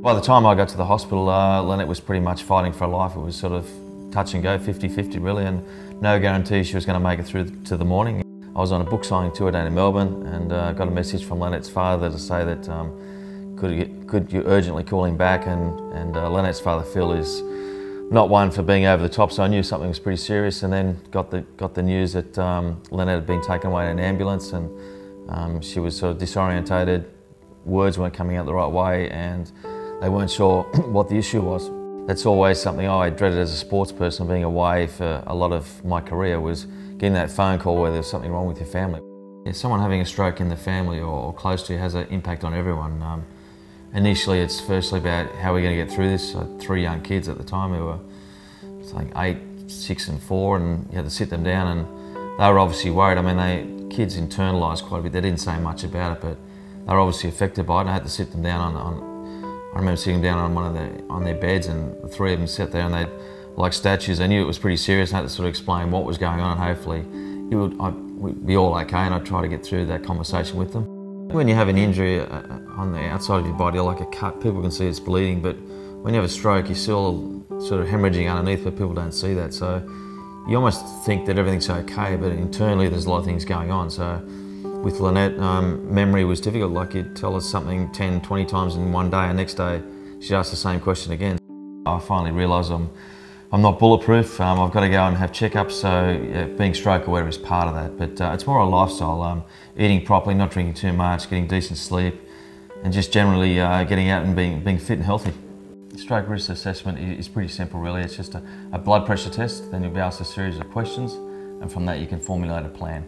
By the time I got to the hospital, Lynette was pretty much fighting for her life. It was sort of touch and go, 50-50 really, and no guarantee she was going to make it through to the morning. I was on a book signing tour down in Melbourne and got a message from Lynette's father to say that could you urgently call him back, and Lynette's father Phil is not one for being over the top, so I knew something was pretty serious, and then got the news that Lynette had been taken away in an ambulance, and she was sort of disorientated, words weren't coming out the right way, and they weren't sure what the issue was. That's always something I dreaded as a sports person, being away for a lot of my career, was getting that phone call where there's something wrong with your family. Yeah, someone having a stroke in the family or close to you has an impact on everyone. Initially, it's firstly about how we're going to get through this. I had 3 young kids at the time who were, I think, 8, 6 and 4, and you had to sit them down, and they were obviously worried. I mean, kids internalised quite a bit. They didn't say much about it, but they were obviously affected by it, and I had to sit them down I remember sitting down on their beds, and the 3 of them sat there and they'd, like statues, they knew it was pretty serious, and I had to sort of explain what was going on, and hopefully we'd be all okay, and I'd try to get through that conversation with them. When you have an injury on the outside of your body, like a cut, people can see it's bleeding, but when you have a stroke, you see all sort of hemorrhaging underneath, but people don't see that. So you almost think that everything's okay, but internally there's a lot of things going on. So with Lynette, memory was difficult. Like, you'd tell us something 10, 20 times in one day, and next day she'd ask the same question again. I finally realised I'm not bulletproof. I've got to go and have checkups, so yeah, being stroke aware is part of that. But it's more a lifestyle, eating properly, not drinking too much, getting decent sleep, and just generally getting out and being fit and healthy. Stroke risk assessment is pretty simple really. It's just a blood pressure test, then you'll be asked a series of questions, and from that you can formulate a plan.